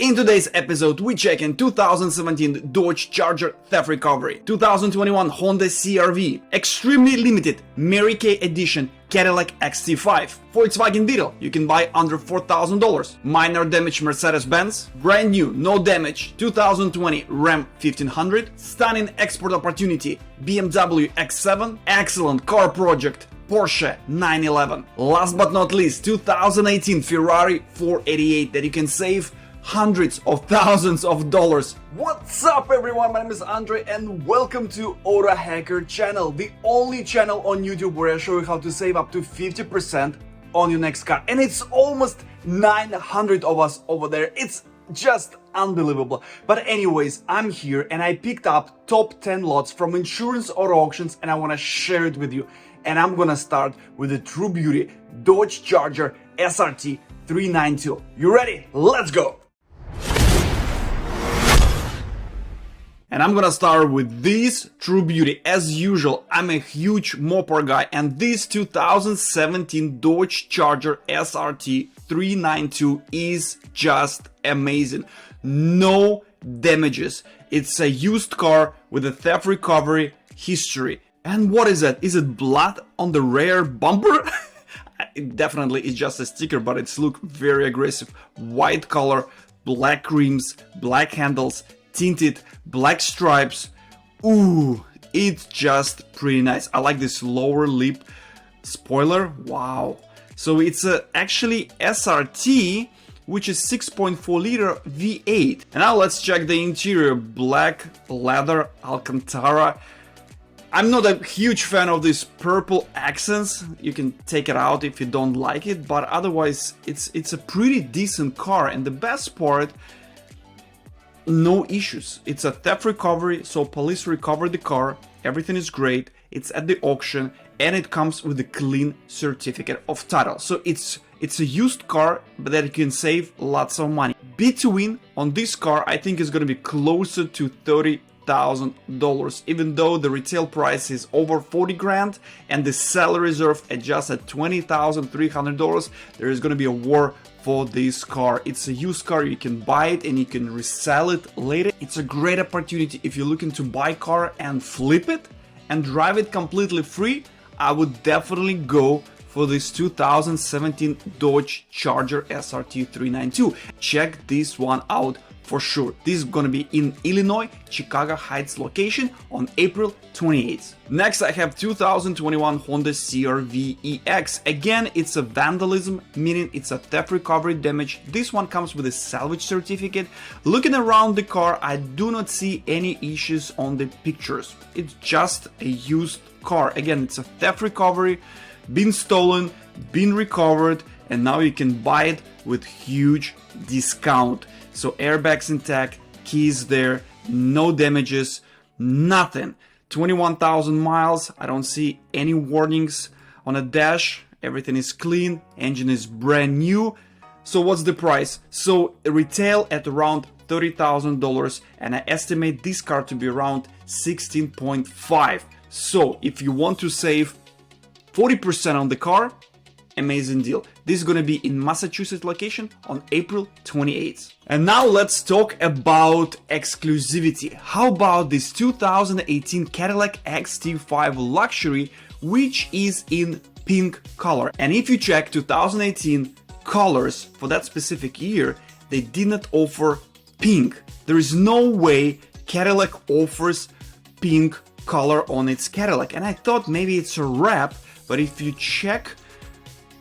In today's episode, we check in 2017 Dodge Charger theft recovery, 2021 Honda CR-V, extremely limited Mary Kay edition Cadillac XT5, Volkswagen Beetle, you can buy under $4,000, minor damage Mercedes-Benz, brand new, no damage 2020 Ram 1500, stunning export opportunity BMW X7, excellent car project Porsche 911, last but not least 2018 Ferrari 488 that you can save hundreds of thousands of dollars. What's up everyone, my name is Andre and welcome to AutoHacker channel, the only channel on YouTube where I show you how to save up to 50% on your next car. And it's almost 900 of us over there. It's just unbelievable. But anyways, I'm here and I picked up top 10 lots from insurance or auctions and I want to share it with you. And I'm gonna start with the true beauty Dodge Charger SRT 392. You ready? Let's go! And I'm gonna start with this true beauty. As usual, I'm a huge Mopar guy, and this 2017 Dodge Charger SRT 392 is just amazing. No damages. It's a used car with a theft recovery history. And what is that? Is it blood on the rear bumper? It definitely is just a sticker, but it's look very aggressive. White color, black rims, black handles, tinted, black stripes. Ooh, it's just pretty nice. I like this lower lip spoiler. Wow. So it's actually SRT, which is 6.4 liter V8. And now let's check the interior. Black leather Alcantara. I'm not a huge fan of these purple accents. You can take it out if you don't like it, but otherwise it's a pretty decent car. And the best part, no issues. It's a theft recovery, so police recovered the car. Everything is great. It's at the auction and it comes with a clean certificate of title. So it's a used car, but that you can save lots of money. Between on this car, I think is going to be closer to $30,000, even though the retail price is over 40 grand and the seller reserve adjusts at $20,300. There is going to be a war for this car. It's a used car, you can buy it and you can resell it later. It's a great opportunity if you're looking to buy a car and flip it and drive it completely free. I would definitely go for this 2017 Dodge Charger SRT 392. Check this one out for sure. This is gonna be in Illinois, Chicago Heights location on April 28th. Next, I have 2021 Honda CR-V EX. Again, it's a vandalism, meaning it's a theft recovery damage. This one comes with a salvage certificate. Looking around the car, I do not see any issues on the pictures. It's just a used car. Again, it's a theft recovery, been stolen, been recovered, and now you can buy it with huge discount. So airbags intact, keys there, no damages, nothing. 21,000 miles, I don't see any warnings on a dash, everything is clean, engine is brand new. So what's the price? So retail at around $30,000 and I estimate this car to be around 16.5. So if you want to save 40% on the car, amazing deal. This is going to be in Massachusetts location on April 28th. And now let's talk about exclusivity. How about this 2018 Cadillac XT5 Luxury, which is in pink color? And if you check 2018 colors for that specific year, they did not offer pink. There is no way Cadillac offers pink color on its Cadillac. And I thought maybe it's a wrap, but if you check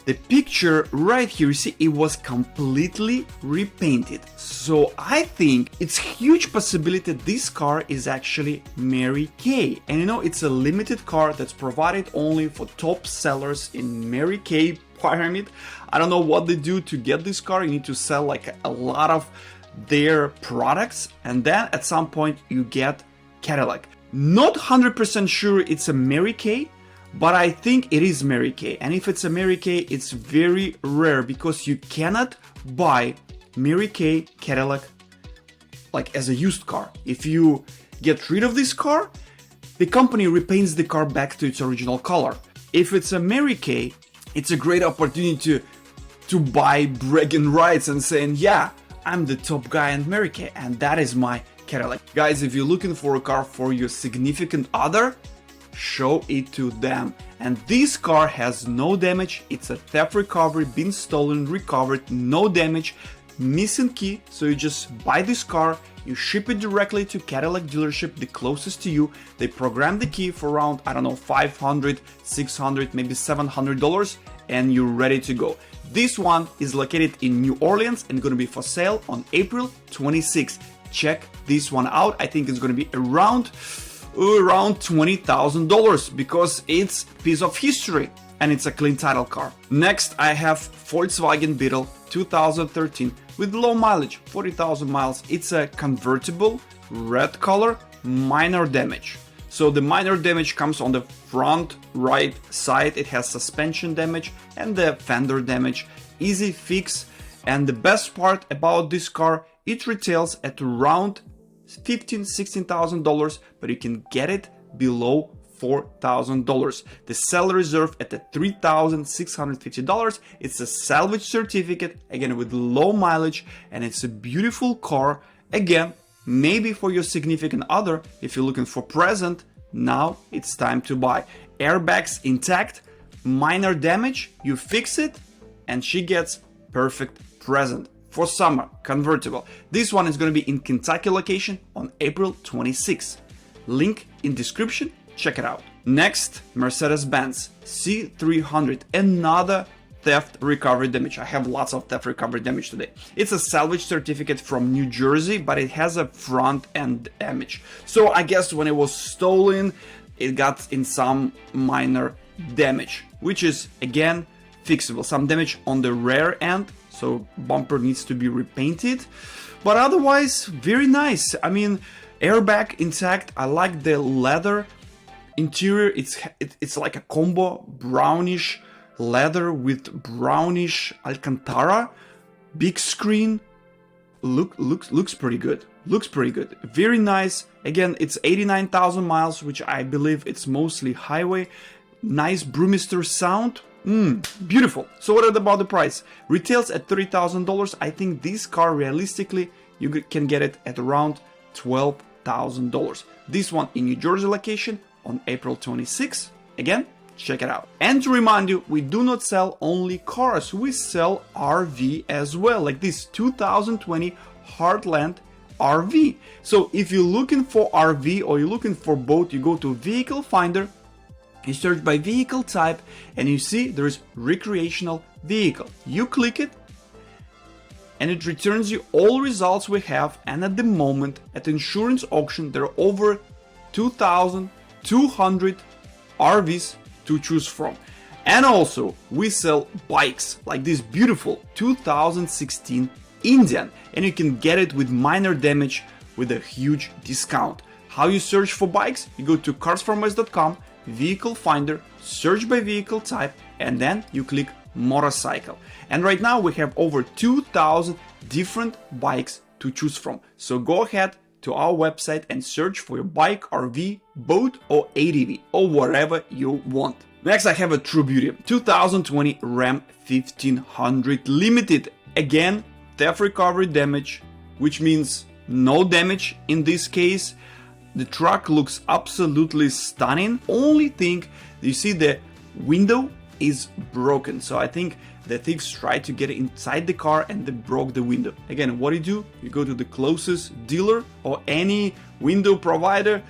the picture right here, you see it was completely repainted. So I think it's huge possibility that this car is actually Mary Kay. And you know, it's a limited car that's provided only for top sellers in Mary Kay pyramid. I don't know what they do to get this car. You need to sell like a lot of their products and then at some point you get Cadillac. Not 100% sure it's a Mary Kay, but I think it is Mary Kay. And if it's a Mary Kay, it's very rare because you cannot buy Mary Kay Cadillac like as a used car. If you get rid of this car, the company repaints the car back to its original color. If it's a Mary Kay, it's a great opportunity to buy bragging rights and saying, yeah, I'm the top guy in America, and that is my Cadillac. Guys, if you're looking for a car for your significant other, show it to them. And this car has no damage, it's a theft recovery, been stolen, recovered, no damage, missing key. So you just buy this car, you ship it directly to Cadillac dealership, the closest to you. They program the key for around, I don't know, $500, $600, maybe $700, and you're ready to go. This one is located in New Orleans and gonna be for sale on April 26th. Check this one out. I think it's gonna be around $20,000 because it's a piece of history and it's a clean title car. Next, I have Volkswagen Beetle 2013 with low mileage, 40,000 miles. It's a convertible, red color, minor damage. So the minor damage comes on the front right side. It has suspension damage and the fender damage. Easy fix. And the best part about this car, it retails at around $15,000-$16,000, but you can get it below $4,000. The seller reserve at the $3,650. It's a salvage certificate, again with low mileage, and it's a beautiful car. Again, maybe for your significant other, if you're looking for present, now it's time to buy. Airbags intact, minor damage, you fix it, and she gets perfect present. For summer, convertible. This one is going to be in Kentucky location on April 26th. Link in description, check it out. Next, Mercedes-Benz C300, another theft recovery damage. I have lots of theft recovery damage today. It's a salvage certificate from New Jersey, but it has a front end damage. So I guess when it was stolen, it got in some minor damage, which is again fixable. Some damage on the rear end, so bumper needs to be repainted, but otherwise very nice. I mean, airbag intact. I like the leather interior. It's like a combo brownish leather with brownish Alcantara. Big screen. Looks pretty good. Looks pretty good. Very nice. Again, it's 89,000 miles, which I believe it's mostly highway. Nice Brewmaster sound. Beautiful. So what about the price? Retails at $30,000. I think this car realistically you can get it at around $12,000. This one in New Jersey location on April 26th. Again, check it out. And to remind you, we do not sell only cars, we sell RV as well, like this 2020 Heartland RV. So if you're looking for RV or you're looking for boat, you go to Vehicle Finder. You search by vehicle type and you see there is recreational vehicle. You click it and it returns you all results we have, and at the moment at insurance auction there are over 2,200 RVs to choose from. And also we sell bikes like this beautiful 2016 Indian, and you can get it with minor damage with a huge discount. How you search for bikes? You go to carsformice.com, Vehicle Finder, search by vehicle type, and then you click motorcycle. And right now we have over 2,000 different bikes to choose from. So go ahead to our website and search for your bike, RV, boat or ATV or whatever you want. Next I have a true beauty, 2020 Ram 1500 Limited. Again, theft recovery damage, which means no damage in this case. The truck looks absolutely stunning. Only thing, you see the window is broken. So I think the thieves tried to get inside the car and they broke the window. Again, what do? You go to the closest dealer or any window provider,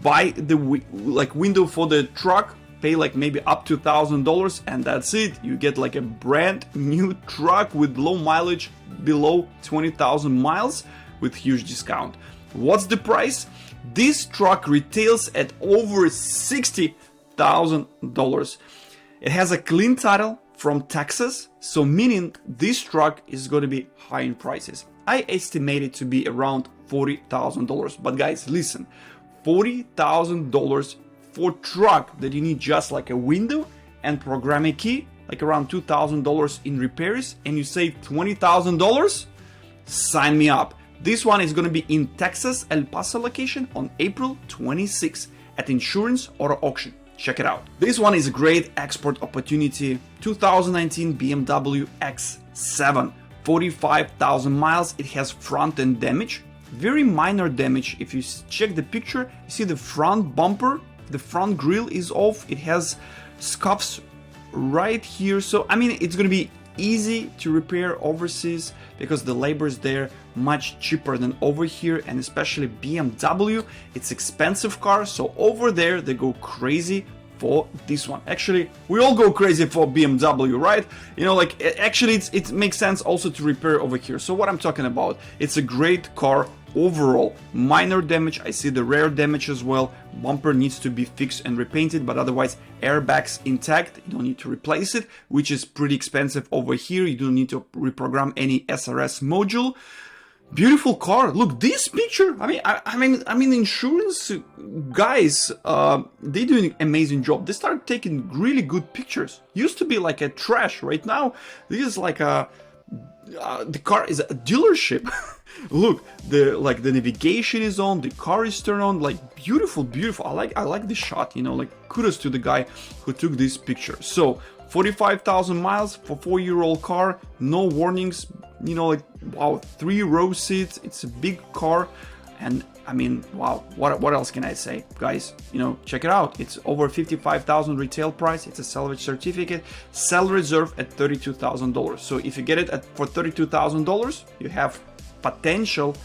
buy the window for the truck, pay like maybe up to $1,000, and that's it. You get like a brand new truck with low mileage, below 20,000 miles with huge discount. What's the price? This truck retails at over $60,000. It has a clean title from Texas, so meaning this truck is going to be high in prices. I estimate it to be around $40,000. But guys, listen, $40,000 for truck that you need just like a window and program a key, like around $2,000 in repairs, and you save $20,000? Sign me up. This one is going to be in Texas, El Paso location on April 26th at Insurance Auto Auction. Check it out. This one is a great export opportunity. 2019 BMW X7 45,000 miles. It has front end damage, very minor damage. If you check the picture, you see the front bumper, the front grille is off. It has scuffs right here. So I mean, it's gonna be easy to repair overseas because the labor is there much cheaper than over here, and especially BMW, it's expensive car, so over there they go crazy for this one. Actually, we all go crazy for BMW, right? You know, like actually it makes sense also to repair over here. So what I'm talking about, it's a great car overall. Minor damage, I see the rear damage as well. Bumper needs to be fixed and repainted, but otherwise airbags intact. You don't need to replace it, which is pretty expensive over here. You don't need to reprogram any SRS module. Beautiful car. Look, this picture. I mean, insurance guys, they do an amazing job. They start taking really good pictures. Used to be like a trash. Right now, this is like a the car is a dealership. Look, the navigation is on, the car is turned on. Like beautiful. I like the shot. You know, like kudos to the guy who took this picture. So 45,000 miles for 4-year-old car. No warnings. You know, like wow, 3-row seats. It's a big car, and I mean, wow, what else can I say, guys? You know, check it out. It's over 55,000 retail price. It's a salvage certificate, sell reserve at $32,000. So if you get it for $32,000, you have potential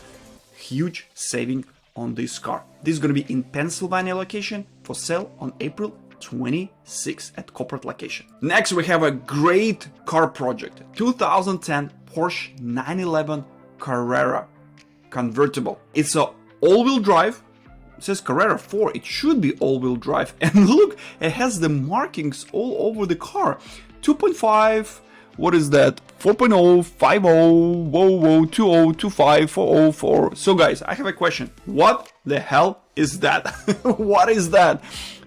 huge saving on this car. This is going to be in Pennsylvania location for sale on April 26 at corporate location. Next, we have a great car project, 2010 Porsche 911 Carrera convertible. It's a all-wheel drive. It says Carrera 4. It should be all-wheel drive. And look, it has the markings all over the car. 2.5. What is that? 4.0, 5.0, whoa, whoa, 2.0, 2.5, 4.0, 4. So guys, I have a question. What the hell is that? What is that?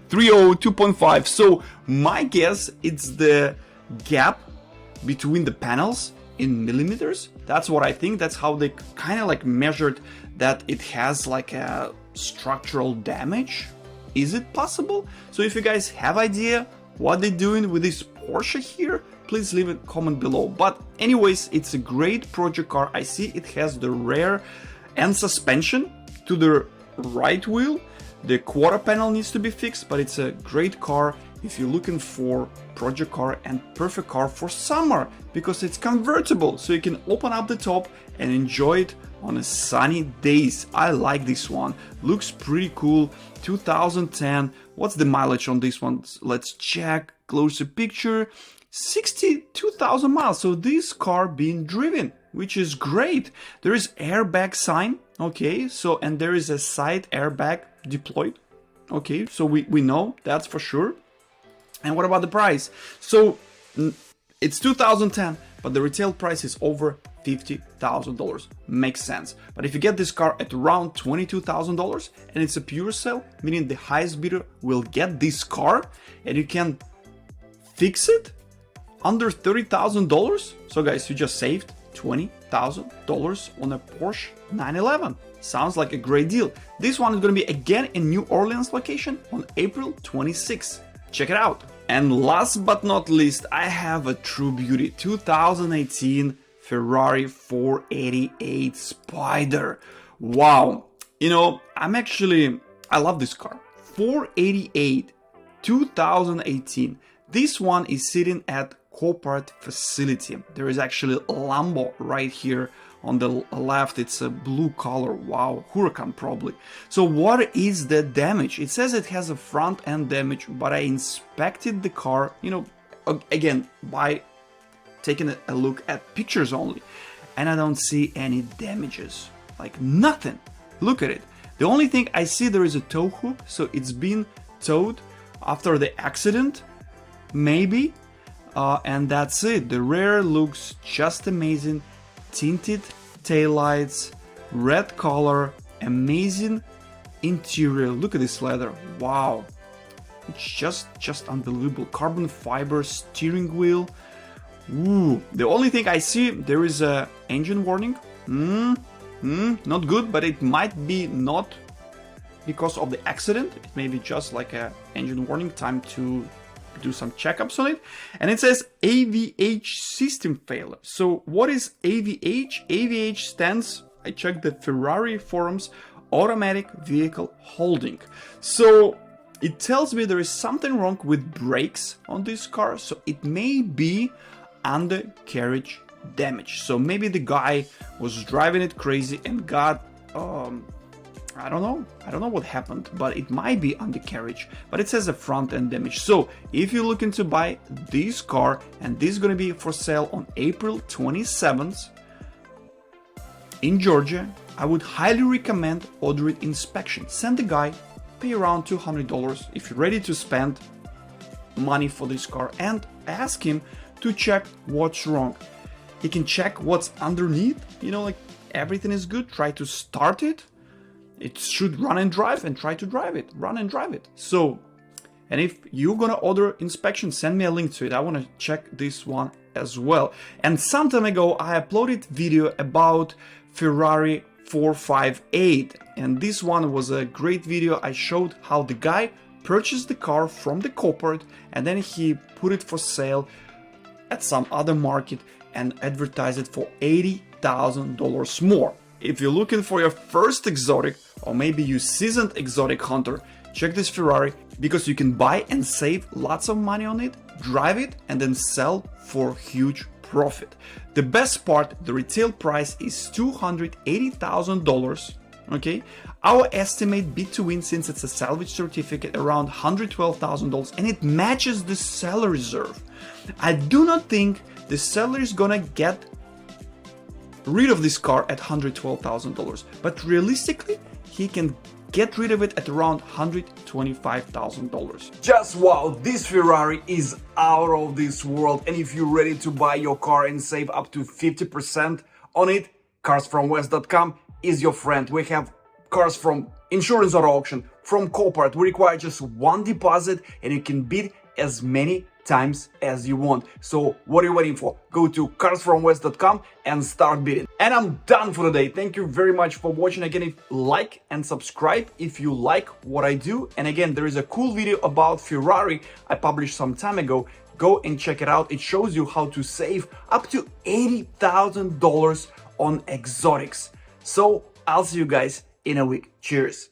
3.0, 2.5. So my guess, it's the gap between the panels in millimeters. That's what I think. That's how they kind of like measured that it has like a structural damage. Is it possible? So if you guys have idea what they're doing with this Porsche here, please leave a comment below. But anyways, it's a great project car. I see it has the rear end suspension to the right wheel. The quarter panel needs to be fixed, but it's a great car if you're looking for project car and perfect car for summer, because it's convertible, so you can open up the top and enjoy it on a sunny days. I like this one. Looks pretty cool. 2010. What's the mileage on this one? Let's check. Closer picture. 62,000 miles. So this car being driven, which is great. There is airbag sign. Okay, so and there is a side airbag deployed. Okay, so we know that's for sure. And what about the price? So it's 2010, but the retail price is over $50,000. Makes sense. But if you get this car at around $22,000 and it's a pure sale, meaning the highest bidder will get this car and you can fix it under $30,000. So guys, you just saved $20,000 on a Porsche 911. Sounds like a great deal. This one is going to be again in New Orleans location on April 26th. Check it out. And last but not least, I have a true beauty, 2018 Ferrari 488 Spider. Wow. You know, I love this car. 488, 2018. This one is sitting at corporate facility. There is actually a Lambo right here on the left. It's a blue color. Wow, Huracan probably. So what is the damage? It says it has a front end damage, but I inspected the car, you know, again, by taking a look at pictures only, and I don't see any damages, like nothing. Look at it. The only thing I see, there is a tow hook, so it's been towed after the accident, maybe, and that's it. The rear looks just amazing. Tinted taillights, red color, amazing interior. Look at this leather. Wow, it's just unbelievable. Carbon fiber steering wheel. Ooh, the only thing I see, there is a engine warning. Not good, but it might be not because of the accident. It may be just like a engine warning, time to do some checkups on it, and it says AVH system failure. So what is AVH? AVH stands, I checked the Ferrari forums, automatic vehicle holding. So it tells me there is something wrong with brakes on this car, so it may be undercarriage damage. So maybe the guy was driving it crazy and got I don't know what happened, but it might be undercarriage, but it says a front end damage. So if you're looking to buy this car, and this is going to be for sale on April 27th in Georgia, I would highly recommend order it inspection. Send the guy, pay around $200 if you're ready to spend money for this car, and ask him to check what's wrong. He can check what's underneath, you know, like everything is good, try to start it. It should run and drive, and try to drive it, run and drive it. So, and if you're gonna order inspection, send me a link to it. I wanna check this one as well. And some time ago, I uploaded video about Ferrari 458. And this one was a great video. I showed how the guy purchased the car from the corporate, and then he put it for sale at some other market and advertised it for $80,000 more. If you're looking for your first exotic, or maybe you seasoned exotic hunter, check this Ferrari, because you can buy and save lots of money on it, drive it, and then sell for huge profit. The best part, the retail price is $280,000. Okay, our estimate bid to win, since it's a salvage certificate, around $112,000, and it matches the seller reserve. I do not think the seller is gonna get rid of this car at $112,000, but realistically he can get rid of it at around $125,000. Just wow, this Ferrari is out of this world, and if you're ready to buy your car and save up to 50% on it, carsfromwest.com is your friend. We have cars from insurance auto auction, from corporate. We require just one deposit, and you can bid as many times as you want. So what are you waiting for? Go to carsfromwest.com and start bidding. And I'm done for today. Thank you very much for watching. Again, like and subscribe if you like what I do. And again, there is a cool video about Ferrari I published some time ago. Go and check it out. It shows you how to save up to $80,000 on exotics. So I'll see you guys in a week. Cheers.